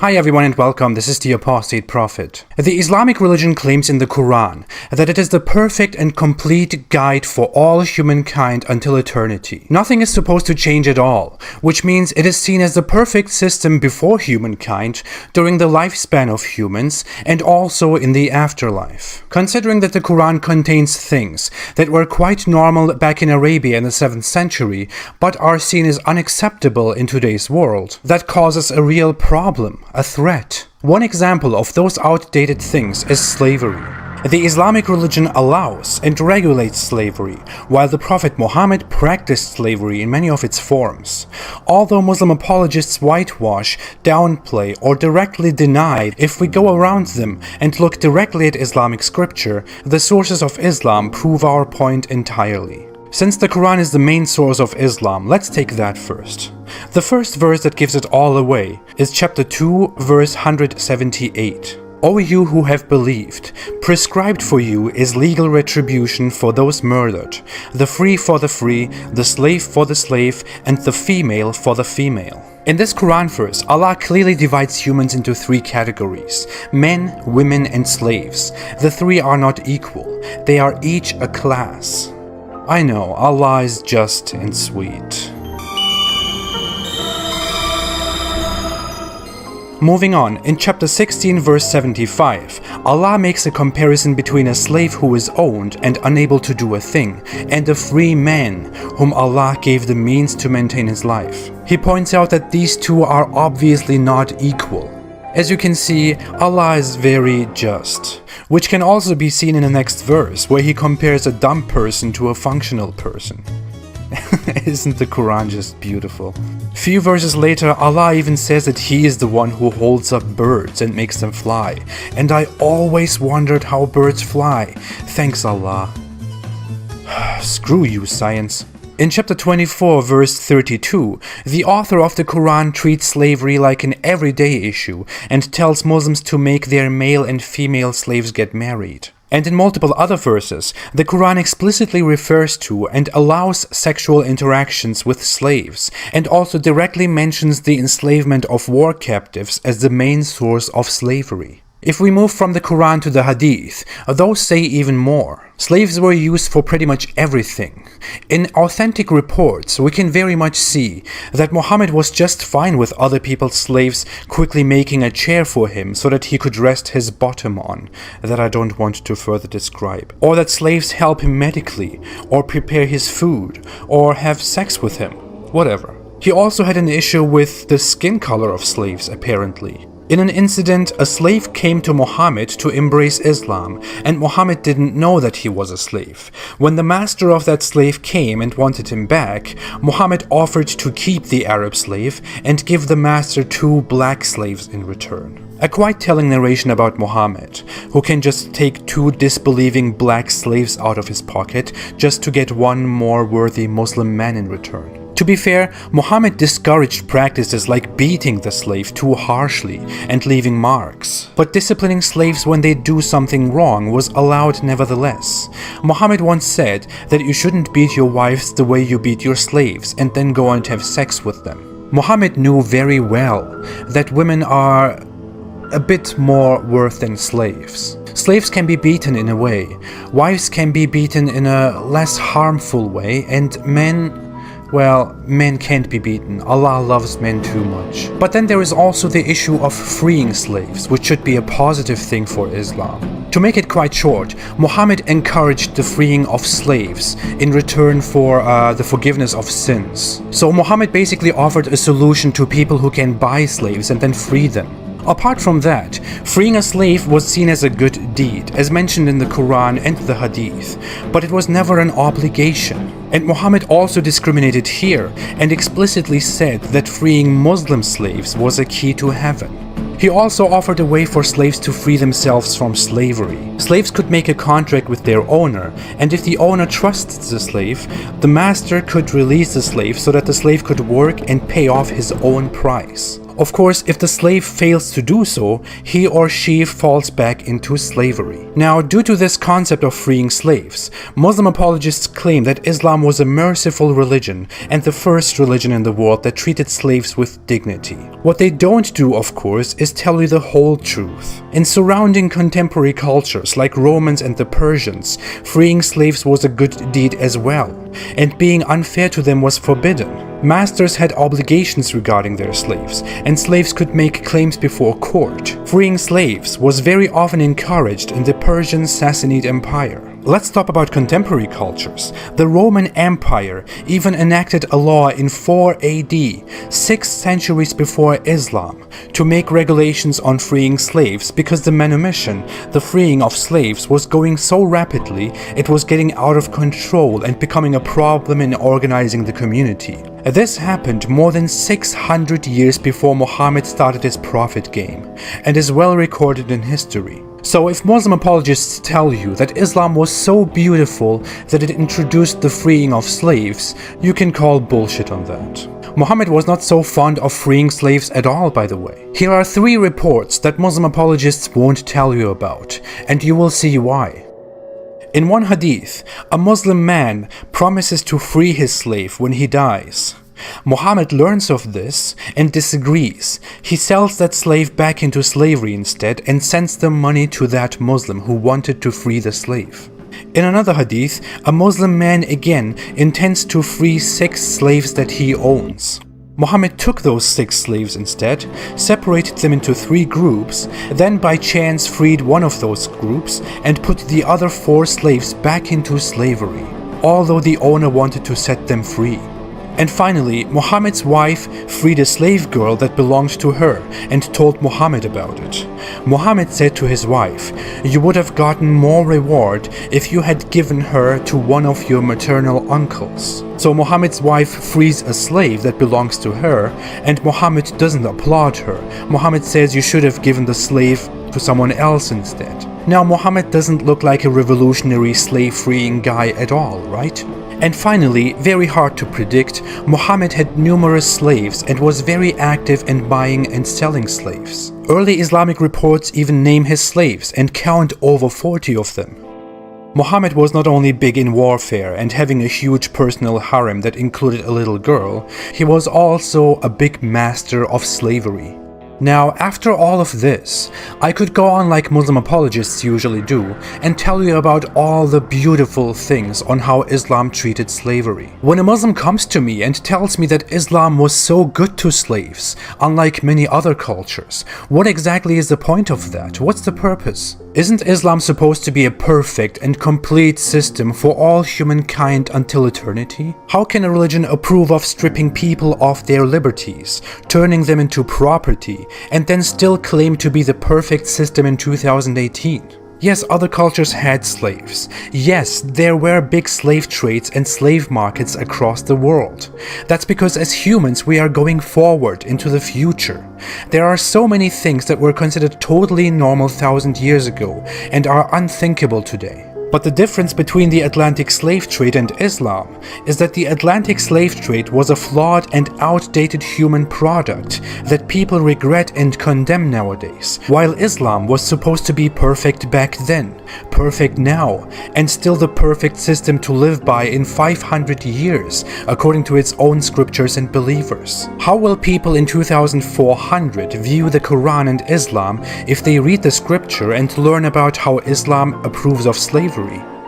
Hi everyone and welcome, this is the Apostate Prophet. The Islamic religion claims in the Quran that it is the perfect and complete guide for all humankind until eternity. Nothing is supposed to change at all, which means it is seen as the perfect system before humankind, during the lifespan of humans, and also in the afterlife. Considering that the Quran contains things that were quite normal back in Arabia in the 7th century, but are seen as unacceptable in today's world, that causes a real problem. A threat. One example of those outdated things is slavery. The Islamic religion allows and regulates slavery, while the Prophet Muhammad practiced slavery in many of its forms. Although Muslim apologists whitewash, downplay, or directly deny, if we go around them and look directly at Islamic scripture, the sources of Islam prove our point entirely. Since the Quran is the main source of Islam, let's take that first. The first verse that gives it all away is chapter 2, verse 178. O you who have believed, prescribed for you is legal retribution for those murdered, the free for the free, the slave for the slave, and the female for the female. In this Quran verse, Allah clearly divides humans into three categories: men, women, and slaves. The three are not equal, they are each a class. I know, Allah is just and sweet. Moving on, in chapter 16 verse 75, Allah makes a comparison between a slave who is owned and unable to do a thing, and a free man whom Allah gave the means to maintain his life. He points out that these two are obviously not equal. As you can see, Allah is very just, which can also be seen in the next verse, where he compares a dumb person to a functional person. Isn't the Quran just beautiful? Few verses later, Allah even says that He is the one who holds up birds and makes them fly. And I always wondered how birds fly. Thanks Allah. Screw you, science. In chapter 24, verse 32, the author of the Quran treats slavery like an everyday issue and tells Muslims to make their male and female slaves get married. And in multiple other verses, the Quran explicitly refers to and allows sexual interactions with slaves, and also directly mentions the enslavement of war captives as the main source of slavery. If we move from the Quran to the Hadith, those say even more. Slaves were used for pretty much everything. In authentic reports, we can very much see that Muhammad was just fine with other people's slaves quickly making a chair for him so that he could rest his bottom on, that I don't want to further describe. Or that slaves help him medically, or prepare his food, or have sex with him. Whatever. He also had an issue with the skin color of slaves, apparently. In an incident, a slave came to Muhammad to embrace Islam, and Muhammad didn't know that he was a slave. When the master of that slave came and wanted him back, Muhammad offered to keep the Arab slave and give the master 2 black slaves in return. A quite telling narration about Muhammad, who can just take 2 disbelieving black slaves out of his pocket just to get 1 more worthy Muslim man in return. To be fair, Muhammad discouraged practices like beating the slave too harshly and leaving marks. But disciplining slaves when they do something wrong was allowed nevertheless. Muhammad once said that you shouldn't beat your wives the way you beat your slaves and then go and have sex with them. Muhammad knew very well that women are a bit more worth than slaves. Slaves can be beaten in a way, wives can be beaten in a less harmful way, and men can't be beaten. Allah loves men too much. But then there is also the issue of freeing slaves, which should be a positive thing for Islam. To make it quite short, Muhammad encouraged the freeing of slaves in return for the forgiveness of sins. So Muhammad basically offered a solution to people who can buy slaves and then free them. Apart from that, freeing a slave was seen as a good deed, as mentioned in the Quran and the Hadith, but it was never an obligation. And Muhammad also discriminated here and explicitly said that freeing Muslim slaves was a key to heaven. He also offered a way for slaves to free themselves from slavery. Slaves could make a contract with their owner, and if the owner trusts the slave, the master could release the slave so that the slave could work and pay off his own price. Of course, if the slave fails to do so, he or she falls back into slavery. Now, due to this concept of freeing slaves, Muslim apologists claim that Islam was a merciful religion and the first religion in the world that treated slaves with dignity. What they don't do, of course, is tell you the whole truth. In surrounding contemporary cultures like Romans and the Persians, freeing slaves was a good deed as well, and being unfair to them was forbidden. Masters had obligations regarding their slaves, and slaves could make claims before court. Freeing slaves was very often encouraged in the Persian Sassanid Empire. Let's talk about contemporary cultures. The Roman Empire even enacted a law in 4 AD, 6 centuries before Islam, to make regulations on freeing slaves because the manumission, the freeing of slaves, was going so rapidly it was getting out of control and becoming a problem in organizing the community. This happened more than 600 years before Muhammad started his prophet game, and is well recorded in history. So if Muslim apologists tell you that Islam was so beautiful that it introduced the freeing of slaves, you can call bullshit on that. Muhammad was not so fond of freeing slaves at all, by the way. Here are 3 reports that Muslim apologists won't tell you about, and you will see why. In one hadith, a Muslim man promises to free his slave when he dies. Muhammad learns of this and disagrees. He sells that slave back into slavery instead and sends the money to that Muslim who wanted to free the slave. In another hadith, a Muslim man again intends to free 6 slaves that he owns. Muhammad took those 6 slaves instead, separated them into 3 groups, then by chance freed one of those groups and put the other 4 slaves back into slavery, although the owner wanted to set them free. And finally, Muhammad's wife freed a slave girl that belonged to her and told Muhammad about it. Muhammad said to his wife, "You would have gotten more reward if you had given her to one of your maternal uncles." So Muhammad's wife frees a slave that belongs to her, and Muhammad doesn't applaud her. Muhammad says you should have given the slave to someone else instead. Now Muhammad doesn't look like a revolutionary slave-freeing guy at all, right? And finally, very hard to predict, Muhammad had numerous slaves and was very active in buying and selling slaves. Early Islamic reports even name his slaves and count over 40 of them. Muhammad was not only big in warfare and having a huge personal harem that included a little girl, he was also a big master of slavery. Now, after all of this, I could go on like Muslim apologists usually do and tell you about all the beautiful things on how Islam treated slavery. When a Muslim comes to me and tells me that Islam was so good to slaves, unlike many other cultures, what exactly is the point of that? What's the purpose? Isn't Islam supposed to be a perfect and complete system for all humankind until eternity? How can a religion approve of stripping people of their liberties, turning them into property, and then still claim to be the perfect system in 2018? Yes, other cultures had slaves. Yes, there were big slave trades and slave markets across the world. That's because as humans we are going forward into the future. There are so many things that were considered totally normal 1,000 years ago and are unthinkable today. But the difference between the Atlantic slave trade and Islam is that the Atlantic slave trade was a flawed and outdated human product that people regret and condemn nowadays, while Islam was supposed to be perfect back then, perfect now, and still the perfect system to live by in 500 years, according to its own scriptures and believers. How will people in 2400 view the Quran and Islam if they read the scripture and learn about how Islam approves of slavery?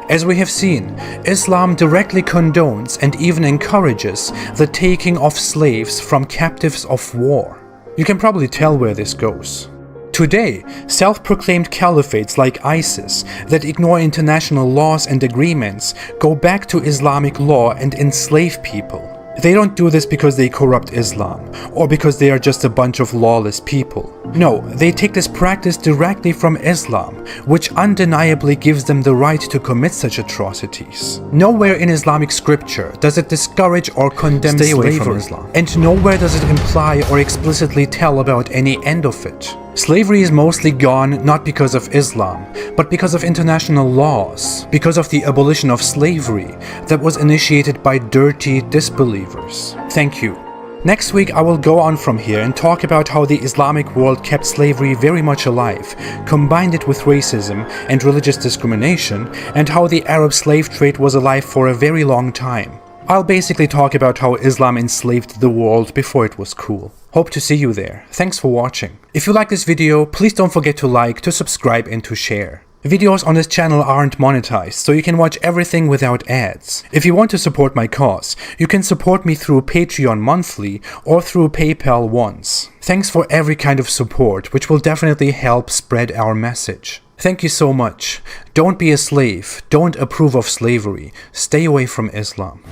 As we have seen, Islam directly condones and even encourages the taking of slaves from captives of war. You can probably tell where this goes. Today, self-proclaimed caliphates like ISIS that ignore international laws and agreements go back to Islamic law and enslave people. They don't do this because they corrupt Islam, or because they are just a bunch of lawless people. No, they take this practice directly from Islam, which undeniably gives them the right to commit such atrocities. Nowhere in Islamic scripture does it discourage or condemn slavery, from Islam, and nowhere does it imply or explicitly tell about any end of it. Slavery is mostly gone not because of Islam, but because of international laws, because of the abolition of slavery that was initiated by dirty disbelievers. Thank you. Next week I will go on from here and talk about how the Islamic world kept slavery very much alive, combined it with racism and religious discrimination, and how the Arab slave trade was alive for a very long time. I'll basically talk about how Islam enslaved the world before it was cool. Hope to see you there. Thanks for watching. If you like this video, please don't forget to like, to subscribe and to share. Videos on this channel aren't monetized, so you can watch everything without ads. If you want to support my cause, you can support me through Patreon monthly or through PayPal once. Thanks for every kind of support, which will definitely help spread our message. Thank you so much. Don't be a slave. Don't approve of slavery. Stay away from Islam.